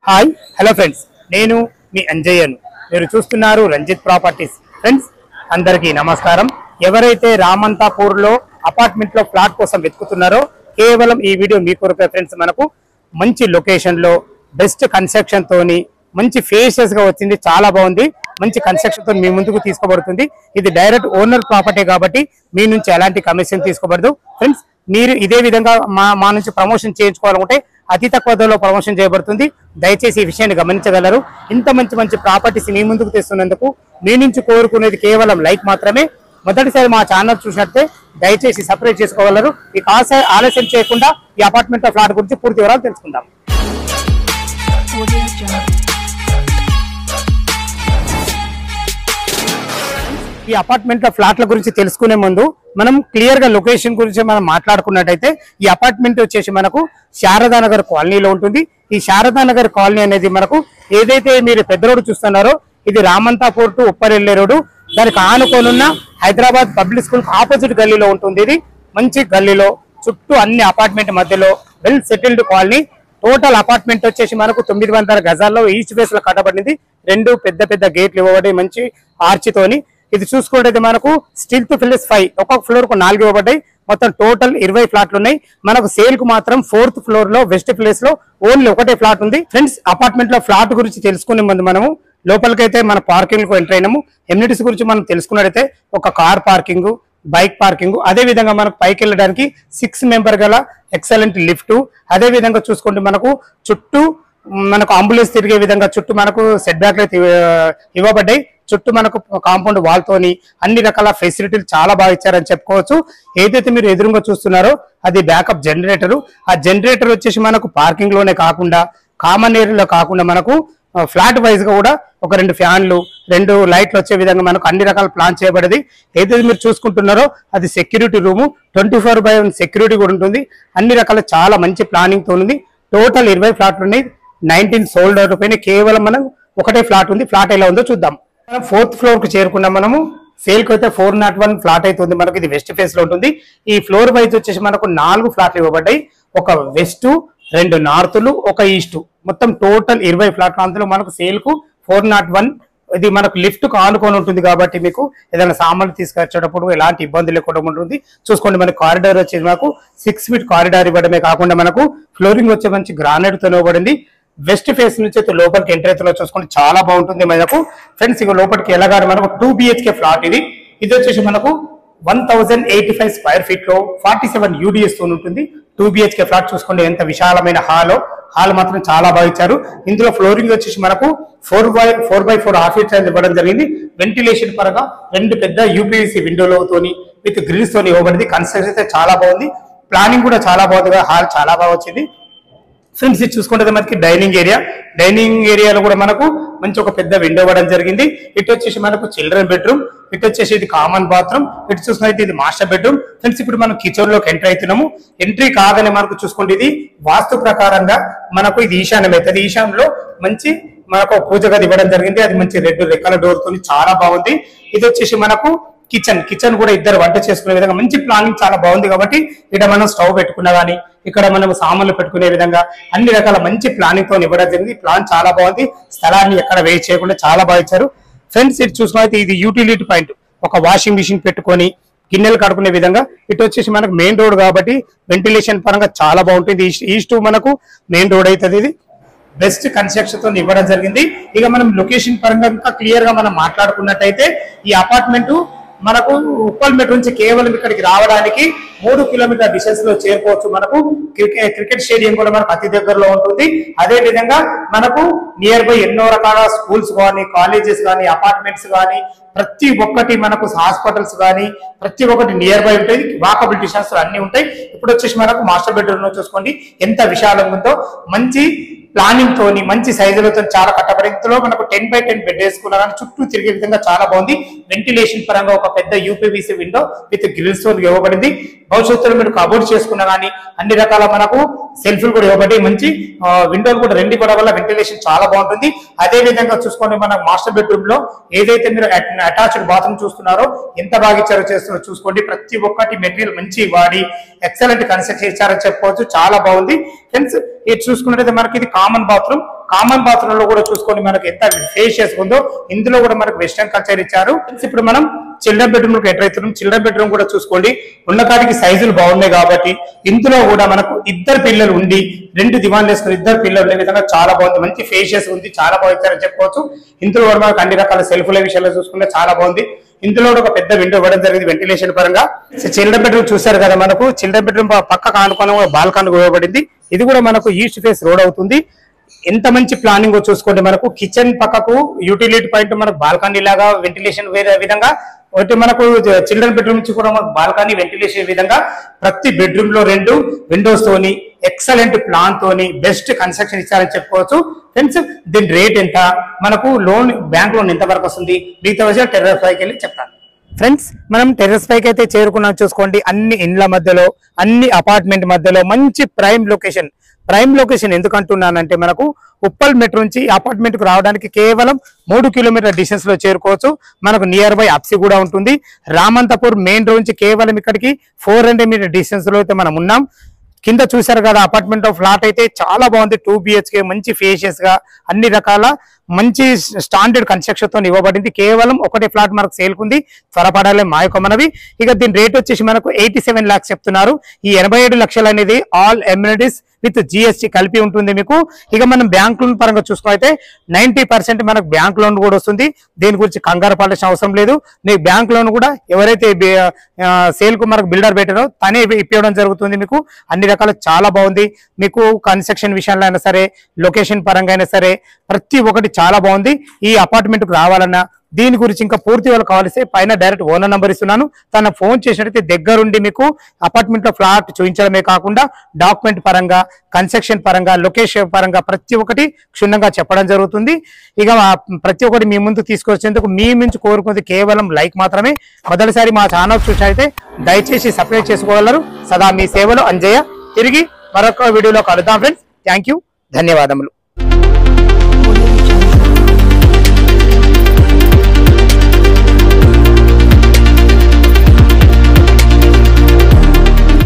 Hi hello friends, నేను మీ అంజయ్యను. మీరు చూస్తున్నారు రంజిత్ ప్రాపర్టీస్. ఫ్రెండ్స్ అందరికీ నమస్కారం. ఎవరైతే రామంతాపూర్లో అపార్ట్మెంట్లో ఫ్లాట్ కోసం వెతుకుతున్నారో కేవలం ఈ వీడియో మీ కొరకే ఫ్రెండ్స్. మనకు మంచి లొకేషన్లో బెస్ట్ కన్స్ట్రక్షన్ తోని మంచి ఫేషియస్ గా వచ్చింది, చాలా బాగుంది. మంచి కన్స్ట్రక్షన్ తో మీ ముందుకు తీసుకోబడుతుంది. ఇది డైరెక్ట్ ఓనర్ ప్రాపర్టీ కాబట్టి మీ నుంచి ఎలాంటి కమిషన్ తీసుకోబడదు ఫ్రెండ్స్. మీరు ఇదే విధంగా మా నుంచి ప్రమోషన్ చేయించుకోవాలనుకుంటే అతి తక్కువ ధరలో ప్రమోషన్ చేయబడుతుంది. దయచేసి ఈ విషయాన్ని గమనించగలరు. ఇంత మంచి మంచి ప్రాపర్టీస్ మీ ముందుకు తెస్తున్నందుకు మీ నుంచి కోరుకునేది కేవలం లైక్ మాత్రమే. మొదటిసారి మా ఛానల్ చూసినట్టే దయచేసి సబ్స్క్రైబ్ చేసుకోగలరు. ఇక ఆలస్యం చేయకుండా ఈ అపార్ట్మెంట్ ఫ్లాట్ గురించి పూర్తి వివరాలు తెలుసుకుందాం. ఈ అపార్ట్మెంట్ ఫ్లాట్ల గురించి తెలుసుకునే ముందు మనం క్లియర్ గా లొకేషన్ గురించి మనం మాట్లాడుకున్నట్టయితే ఈ అపార్ట్మెంట్ వచ్చేసి మనకు శారదానగర్ కాలనీలో ఉంటుంది. ఈ శారదానగర్ కాలనీ అనేది మనకు ఏదైతే మీరు పెద్ద రోడ్డు చూస్తున్నారో ఇది రామంతాపూర్ టు ఉప్పరెల్లి రోడ్డు, దానికి ఆనుకోనున్న హైదరాబాద్ పబ్లిక్ స్కూల్ ఆపోజిట్ గల్లీలో ఉంటుంది. ఇది మంచి గల్లీలో చుట్టూ అన్ని అపార్ట్మెంట్ మధ్యలో well settled colony. Total apartment వచ్చేసి మనకు 900 గజాల్లో ఈస్ట్ ఫేస్ లో కట్టబడింది. రెండు పెద్ద పెద్ద గేట్లు ఇవ్వబడి మంచి ఆర్చితోని. ఇది చూసుకుంటే మనకు స్టీల్ టు ప్లస్ 5 ఒక్కొక్క ఫ్లోర్ కు 4 ఇవ్వబడ్డాయి. మొత్తం టోటల్ 20 ఫ్లాట్లు ఉన్నాయి. మనకు సేల్ కు మాత్రం 4th ఫ్లోర్ లో వెస్ట్ ప్లేస్ లో ఓన్లీ ఒకటే ఫ్లాట్ ఉంది. ఫ్రెండ్స్ అపార్ట్మెంట్ లో ఫ్లాట్ గురించి తెలుసుకునే ముందు మనము లోపలికైతే మన పార్కింగ్ కు ఎంటర్ అయినాము. ఎమ్యూనిటీస్ గురించి మనం తెలుసుకున్నట్టయితే ఒక కార్ పార్కింగ్, బైక్ పార్కింగ్, అదే విధంగా మనకు పైకి వెళ్ళడానికి 6 మెంబర్ గల ఎక్సలెంట్ లిఫ్ట్. అదే విధంగా చూసుకుంటే మనకు చుట్టూ మనకు అంబులెన్స్ తిరిగే విధంగా చుట్టూ మనకు సెట్ బ్యాక్ ఇవ్వబడ్డాయి. చుట్టూ మనకు కాంపౌండ్ వాల్ తోని అన్ని రకాల ఫెసిలిటీలు చాలా బాగా ఇచ్చారని చెప్పుకోవచ్చు. ఏదైతే మీరు ఎదురుగా చూస్తున్నారో అది బ్యాకప్ జనరేటర్. ఆ జనరేటర్ వచ్చేసి మనకు పార్కింగ్ లోనే కాకుండా కామన్ ఏరియాలో కాకుండా మనకు ఫ్లాట్ వైజ్ గా కూడా ఒక 2 ఫ్యాన్లు 2 లైట్లు వచ్చే విధంగా మనకు అన్ని రకాల ప్లాన్ చేయబడింది. ఏదైతే మీరు చూసుకుంటున్నారో అది సెక్యూరిటీ రూము, 24/7 సెక్యూరిటీ కూడా ఉంటుంది. అన్ని రకాల చాలా మంచి ప్లానింగ్ తో ఉంది. టోటల్ 20 ఫ్లాట్లు ఉన్నాయి. 19 సోల్డ్ అవుట్ పైన కేవలం మనం ఒకటే ఫ్లాట్ ఉంది. ఫ్లాట్ ఎలా ఉందో చూద్దాం. మనం 4th ఫ్లోర్ కు చేరుకున్నాం. మనము సేల్ కు అయితే 401 ఫ్లాట్ అవుతుంది. మనకి ఇది వెస్ట్ ఫేస్ లో ఉంటుంది. ఈ ఫ్లోర్ వైజ్ వచ్చేసి మనకు 4 ఫ్లాట్లు ఇవ్వబడ్డాయి. ఒక వెస్ట్, 2 నార్త్లు, ఒక ఈస్ట్, మొత్తం టోటల్ 20 ఫ్లాట్లు. అందులో మనకు సేల్ కు 401. ఇది మనకు లిఫ్ట్ కు ఆనుకొని ఉంటుంది కాబట్టి మీకు ఏదైనా సామాన్లు తీసుకొచ్చేటప్పుడు ఎలాంటి ఇబ్బంది లేకుండా ఉంటుంది. చూసుకోండి, మనకు కారిడార్ వచ్చేది మనకు 6 ఫీట్ కారిడార్ ఇవ్వడమే కాకుండా మనకు ఫ్లోరింగ్ వచ్చే మంచి గ్రానైట్ తో ఇవ్వబడింది. వెస్ట్ ఫేస్ నుంచి అయితే లోపలికి ఎంటర్ అయితే చూసుకోండి, చాలా బాగుంటుంది మనకు. ఫ్రెండ్స్ ఇక లోపలికి వెళ్ళగానే మనకు 2 BHK ఫ్లాట్. ఇది వచ్చేసి మనకు 1085 స్క్వేర్ ఫీట్ లో 47 UDS తో ఉంటుంది. 2 BHK ఫ్లాట్ చూసుకోండి, ఎంత విశాలమైన హాల్ మాత్రం చాలా బాగా ఇచ్చారు. ఇందులో ఫ్లోరింగ్ వచ్చేసి మనకు 4x4 హాఫ్ ఫీట్ ఇవ్వడం జరిగింది. వెంటిలేషన్ పరంగా 2 పెద్ద UPVC విండోలతోని విత్ గ్రిల్స్ తోని ఇవ్వబడింది. కన్స్ట్రక్షన్ అయితే చాలా బాగుంది. ప్లానింగ్ కూడా చాలా బాగుంది. హాల్ చాలా బాగా వచ్చింది. ఫ్రెండ్స్ ఇది చూసుకుంటే మనకి డైనింగ్ ఏరియాలో కూడా మనకు మంచి ఒక పెద్ద విండో ఇవ్వడం జరిగింది. ఇటు వచ్చేసి మనకు చిల్డ్రన్ బెడ్రూమ్, ఇటు వచ్చేసి ఇది కామన్ బాత్రూమ్, ఇటు చూసినట్టు ఇది మాస్టర్ బెడ్రూమ్. ఫ్రెండ్స్ ఇప్పుడు మనం కిచెన్ లోకి ఎంటర్ అవుతున్నాము. ఎంట్రీ కాగానే మనకు చూసుకోండి, ఇది వాస్తు ప్రకారంగా మనకు ఇది ఈశాన్యం అవుతుంది. ఈశాన్యంలో మంచి మనకు పూజ గది ఇవ్వడం జరిగింది. అది మంచి రెడ్ రెక్కల డోర్ తోని చాలా బాగుంది. ఇది వచ్చేసి మనకు కిచెన్ కూడా ఇద్దరు వంట చేసుకునే విధంగా మంచి ప్లానింగ్ చాలా బాగుంది. కాబట్టి ఇక్కడ మనం స్టవ్ పెట్టుకున్నా గానీ ఇక్కడ మనం సామాన్లు పెట్టుకునే విధంగా అన్ని రకాల మంచి ప్లానింగ్ తో ఇవ్వడం జరిగింది. ప్లాన్ చాలా బాగుంది. స్థలాన్ని ఎక్కడ వేస్ట్ చేయకుండా చాలా బాగా ఇచ్చారు. ఫ్రెండ్స్ ఇటు చూసుకున్నైతే ఇది యూటిలిటీ పాయింట్, ఒక వాషింగ్ మిషన్ పెట్టుకొని గిన్నెలు కడుకునే విధంగా. ఇటు వచ్చేసి మనకు మెయిన్ రోడ్ కాబట్టి వెంటిలేషన్ పరంగా చాలా బాగుంటుంది. ఈస్ట్ మనకు మెయిన్ రోడ్ అవుతుంది. ఇది బెస్ట్ కన్స్ట్రక్షన్ తో ఇవ్వడం జరిగింది. ఇక మనం లొకేషన్ పరంగా ఇంకా క్లియర్ గా మనం మాట్లాడుకున్నట్టయితే ఈ అపార్ట్మెంట్ మనకు ఉప్పల్మెట్ నుంచి కేవలం ఇక్కడికి రావడానికి 3 కిలోమీటర్ డిస్టెన్స్ లో చేరుకోవచ్చు. మనకు క్రికెట్ స్టేడియం కూడా మనకు అతి దగ్గరలో ఉంటుంది. అదే విధంగా మనకు నియర్ బై ఎన్నో రకాల స్కూల్స్ కానీ, కాలేజెస్ కానీ, అపార్ట్మెంట్స్ కానీ ప్రతి ఒక్కటి మనకు హాస్పిటల్స్ కానీ ప్రతి ఒక్కటి నియర్ బై ఉంటాయి. వాకబుల్ డిస్టెన్స్ అన్ని ఉంటాయి. ఇప్పుడు వచ్చేసి మనకు మాస్టర్ బెడ్రూమ్ లో చూసుకోండి ఎంత విశాలంగా ఉందో. మంచి ప్లానింగ్ తోని మంచి సైజులతో చాలా కట్టబడి. ఇందులో మనకు 10x10 బెడ్ వేసుకున్నా కానీ చుట్టూ తిరిగే విధంగా చాలా బాగుంది. వెంటిలేషన్ పరంగా ఒక పెద్ద UPVC విండో విత్ గ్రిల్స్ తో ఇవ్వబడింది. భవిష్యత్తులో మీరు కబోర్డ్ చేసుకున్నా కానీ అన్ని రకాల మనకు సెల్ఫ్లు కూడా ఇవ్వబడి మంచి విండోలు కూడా 2 కూడా వల్ల వెంటిలేషన్ చాలా బాగుంటుంది. అదే విధంగా చూసుకోండి, మన మాస్టర్ బెడ్రూమ్ లో ఏదైతే మీరు అటాచ్డ్ బాత్రూమ్ చూస్తున్నారో ఎంత బాగా ఇచ్చారో చూసుకోండి. ప్రతి ఒక్కటి మెటీరియల్ మంచి వాడి ఎక్సలెంట్ కన్స్ట్రక్షన్ ఇచ్చారని చెప్పుకోవచ్చు. చాలా బాగుంది. ఫ్రెండ్స్ ఇది చూసుకున్నట్టయితే మనకి ఇది కామన్ బాత్రూమ్ లో కూడా చూసుకోండి మనకి ఎంత స్పేషియస్ ఉందో. ఇందులో కూడా మనకు వెస్టర్న్ కల్చర్ ఇచ్చారు. ఇప్పుడు మనం చిల్డ్రన్ బెడ్రూమ్ లోకి ఎంటర్ అవుతున్నాం. చిల్డ్రన్ బెడ్రూమ్ కూడా చూసుకోండి ఉన్న కాడికి సైజులు బాగున్నాయి కాబట్టి ఇందులో కూడా మనకు ఇద్దరు పిల్లలు ఉండి 2 దివాన్లు వేసుకుని ఇద్దరు పిల్లలు ఉండే విధంగా చాలా బాగుంది. మంచి ఫేషియస్ ఉంది, చాలా బాగా ఇచ్చారని చెప్పుకోవచ్చు. ఇందులో కూడా మనకు అన్ని రకాల సెల్ఫ్ల విషయాల్లో చూసుకుంటే చాలా బాగుంది. ఇందులో ఒక పెద్ద విండో ఇవ్వడం జరిగింది వెంటిలేషన్ పరంగా. చిల్డ్రన్ బెడ్రూమ్ చూసారు కదా, మనకు చిల్డ్రన్ బెడ్రూమ్ పక్కకు ఆనుకోవడం బాల్కన్ ఇవ్వబడింది. ఇది కూడా మనకు ఈస్ట్ ఫేస్ రోడ్ అవుతుంది. ఎంత మంచి ప్లానింగ్ చూసుకోండి. మనకు కిచెన్ పక్కకు యూటిలిటీ పాయింట్ మనకు బాల్కనీ లాగా వెంటిలేషన్ వేరే విధంగా ఒకటి మనకు చిల్డ్రన్ బెడ్రూమ్ నుంచి కూడా మనకు బాల్కనీ వెంటిలేషన్ విధంగా ప్రతి బెడ్రూమ్ లో 2 విండోస్ తోని ఎక్సలెంట్ ప్లాన్ తోని బెస్ట్ కన్స్ట్రక్షన్ ఇచ్చారని చెప్పుకోవచ్చు. ఫ్రెండ్స్ దీని రేట్ ఎంత, మనకు లోన్ బ్యాంక్ లోన్ ఎంత వరకు వస్తుంది, మిగతా విషయాలు టెర్రస్ పైకి వెళ్ళి చెప్తాను. ఫ్రెండ్స్ మనం టెర్రస్ పైకి అయితే చేరుకున్నాం. చూసుకోండి అన్ని ఇండ్ల మధ్యలో అన్ని అపార్ట్మెంట్ మధ్యలో మంచి ప్రైమ్ లొకేషన్ ఎందుకు అంటున్నానంటే మనకు ఉప్పల్ మెట్రో నుంచి అపార్ట్మెంట్ కు రావడానికి కేవలం 3 కిలోమీటర్ల డిస్టెన్స్ లో చేరుకోవచ్చు. మనకు నియర్ బై అప్సి కూడా ఉంటుంది. రామంతపూర్ మెయిన్ రోడ్ నుంచి కేవలం ఇక్కడికి 400 మీటర్ డిస్టెన్స్ లో అయితే మనం ఉన్నాం. కింద చూసారు కదా అపార్ట్మెంట్ ఫ్లాట్ అయితే చాలా బాగుంది. 2 BHK మంచి ఫేషియస్ గా అన్ని రకాల మంచి స్టాండర్డ్ కన్స్ట్రక్షన్ తో ఇవ్వబడింది. కేవలం ఒకటే ఫ్లాట్ మనకు సేల్కుంది, త్వరపడాలి మా యొక్క మనవి. ఇక దీని రేట్ వచ్చేసి మనకు 87 lakhs చెప్తున్నారు. ఈ 87 లక్షలు అనేది ఆల్ ఎమ్యూనిటీస్ విత్ GST కలిపి ఉంటుంది మీకు. ఇక మనం బ్యాంక్ లోన్ పరంగా చూసుకుంటే 90% మనకు బ్యాంక్ లోన్ కూడా వస్తుంది. దీని గురించి కంగారు పడాల్సిన అవసరం లేదు. మీకు బ్యాంక్ లోన్ కూడా ఎవరైతే సేల్ కు మనకు బిల్డర్ పెట్టారో తనే ఇప్పించడం జరుగుతుంది. మీకు అన్ని రకాల చాలా బాగుంది. మీకు కన్స్ట్రక్షన్ విషయంలో అయినా సరే, లొకేషన్ పరంగా అయినా సరే ప్రతి ఒక్కటి చాలా బాగుంది. ఈ అపార్ట్మెంట్ కు రావాలన్నా దీని గురించి ఇంకా పూర్తి వాళ్ళు కావాల్సి పైన డైరెక్ట్ ఓనర్ నంబర్ ఇస్తున్నాను. తన ఫోన్ చేసినట్లయితే దగ్గరుండి మీకు అపార్ట్మెంట్ లో ఫ్లాట్ చూపించడమే కాకుండా డాక్యుమెంట్ పరంగా, కన్స్ట్రక్షన్ పరంగా, లొకేషన్ పరంగా ప్రతి ఒక్కటి క్షుణ్ణంగా చెప్పడం జరుగుతుంది. ఇక ప్రతి ఒక్కటి మీ ముందు తీసుకొచ్చేందుకు మీ నుంచి కోరుకుంది కేవలం లైక్ మాత్రమే. మొదటిసారి మా ఛానల్ చూసినట్లయితే దయచేసి సబ్స్క్రైబ్ చేసుకోగలరు. సదా మీ సేవలో అంజయ్య. తిరిగి మరొక వీడియోలో కలుద్దాం ఫ్రెండ్స్. థ్యాంక్ యూ, ధన్యవాదములు.